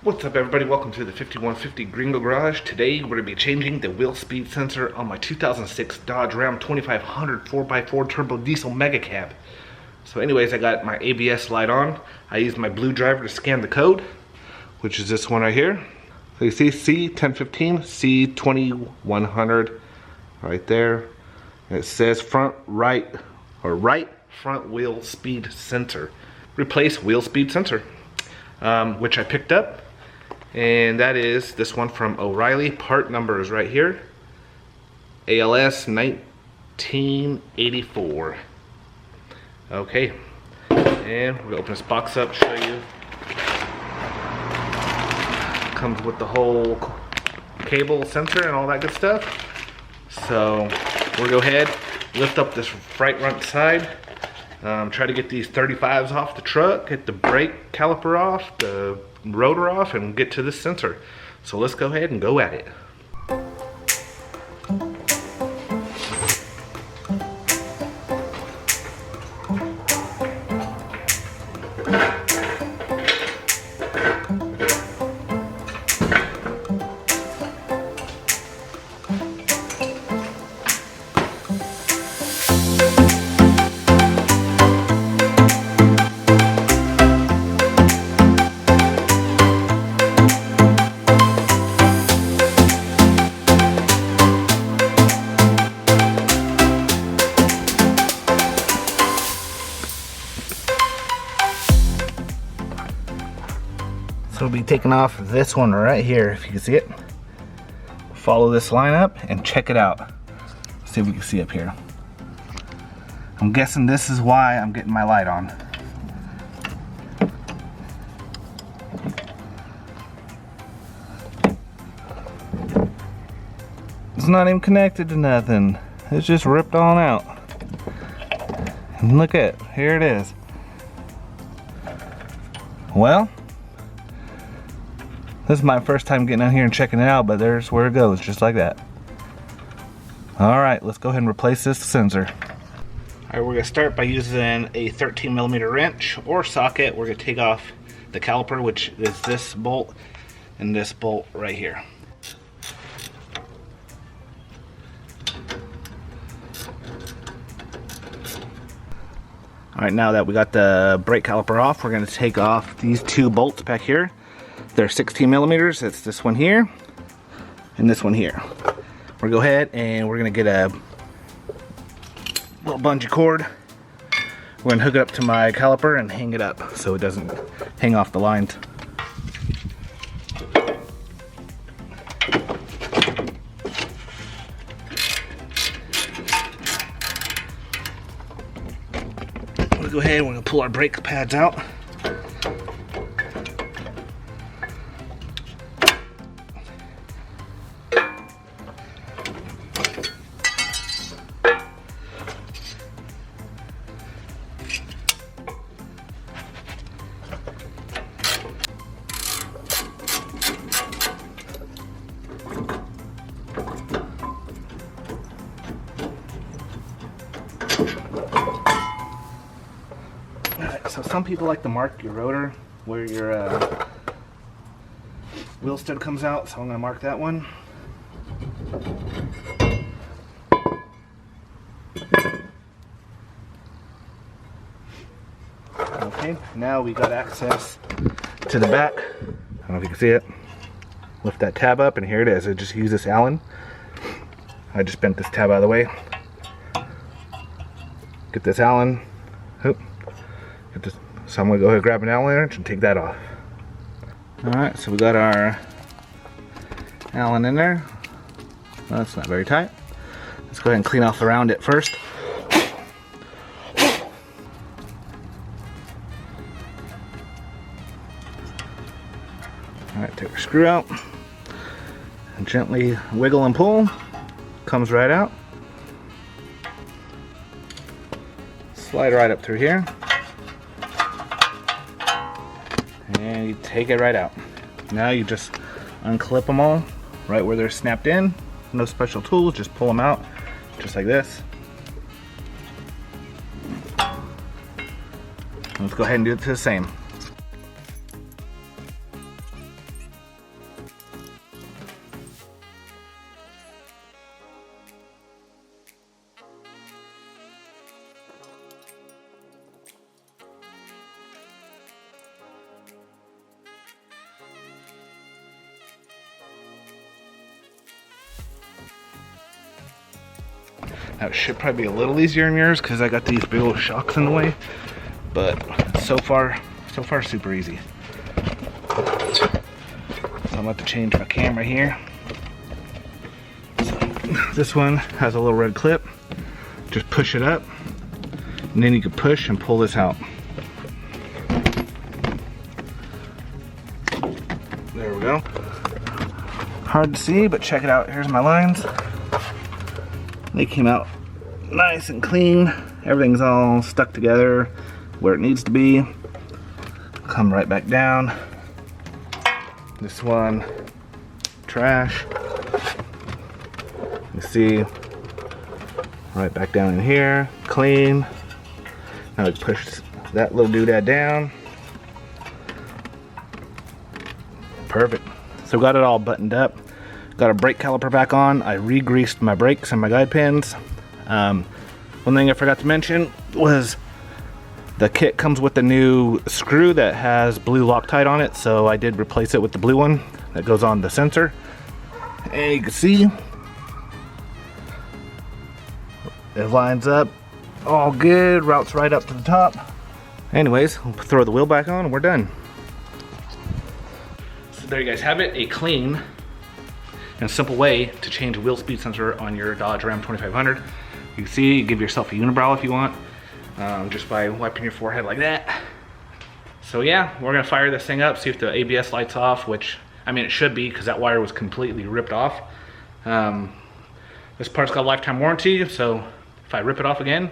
What's up everybody, welcome to the 5150 Gringo Garage. Today we're going to be changing the wheel speed sensor on my 2006 Dodge Ram 2500 4x4 turbo diesel mega cab. So anyways, I got my ABS light on. I used my blue driver to scan the code, which is this one right here. So you see C1015, C2100 right there. And it says right front wheel speed sensor. Replace wheel speed sensor, which I picked up. And that is this one from O'Reilly. Part number is right here. ALS 1984. Okay. And we're gonna open this box up, show you. Comes with the whole cable sensor and all that good stuff. So we'll go ahead, lift up this right front side. Try to get these 35s off the truck, get the brake caliper off, the rotor off, and get to this sensor. So let's go ahead and go at it. So we'll be taking off this one right here, if you can see it. Follow this line up and check it out. See if we can see up here. I'm guessing this is why I'm getting my light on. It's not even connected to nothing. It's just ripped on out. And look at it, here it is. Well, this is my first time getting out here and checking it out, but there's where it goes, just like that. Alright, let's go ahead and replace this sensor. Alright, we're going to start by using a 13mm wrench or socket. We're going to take off the caliper, which is this bolt and this bolt right here. Alright, now that we got the brake caliper off, we're going to take off these two bolts back here. They're 16mm. It's this one here and this one here. We're gonna go ahead and we're gonna get a little bungee cord. We're gonna hook it up to my caliper and hang it up so it doesn't hang off the lines. We'll go ahead and we're gonna pull our brake pads out. So some people like to mark your rotor where your wheel stud comes out, so I'm going to mark that one. Okay, now we got access to the back. I don't know if you can see it. Lift that tab up and here it is. I just use this Allen. I just bent this tab out of the way. Get this Allen. Oop. So I'm going to go ahead and grab an Allen wrench and take that off. Alright, so we got our Allen in there. Well, that's not very tight. Let's go ahead and clean off around it first. Alright, take our screw out. And gently wiggle and pull. Comes right out. Slide right up through here. And you take it right out. Now you just unclip them all right where they're snapped in. No special tools, just pull them out just like this. Let's go ahead and do it to the same. Now it should probably be a little easier in yours because I got these big old shocks in the way. But so far super easy. So I'm about to change my camera here. So this one has a little red clip. Just push it up, and then you can push and pull this out. There we go. Hard to see, but check it out. Here's my lines. They came out nice and clean. Everything's all stuck together where it needs to be. Come right back down. This one, trash. You see, right back down in here, clean. Now we push that little doodad down. Perfect. So got it all buttoned up. Got a brake caliper back on. I re-greased my brakes and my guide pins. One thing I forgot to mention was the kit comes with a new screw that has blue Loctite on it, so I did replace it with the blue one that goes on the sensor. And you can see it lines up all good, routes right up to the top. Anyways, we'll throw the wheel back on and we're done. So there you guys have it, a clean and simple way to change a wheel speed sensor on your Dodge Ram 2500. You can see, you give yourself a unibrow if you want, just by wiping your forehead like that. So yeah, we're gonna fire this thing up, see if the ABS light's off, which, I mean, it should be because that wire was completely ripped off. This part's got a lifetime warranty, so if I rip it off again,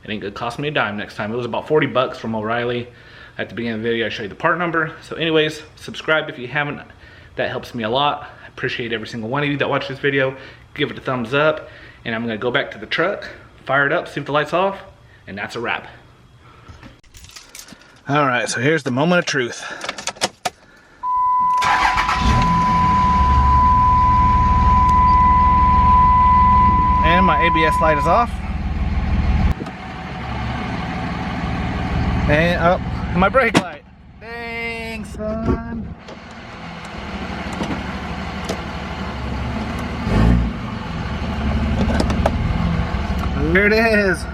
it ain't gonna cost me a dime next time. It was about 40 bucks from O'Reilly. At the beginning of the video, I show you the part number. So anyways, subscribe if you haven't. That helps me a lot. I appreciate every single one of you that watch this video. Give it a thumbs up. And I'm gonna go back to the truck, fire it up, see if the light's off, and that's a wrap. All right, so here's the moment of truth. And my ABS light is off. And up, my brake light. Dang, son. There it is.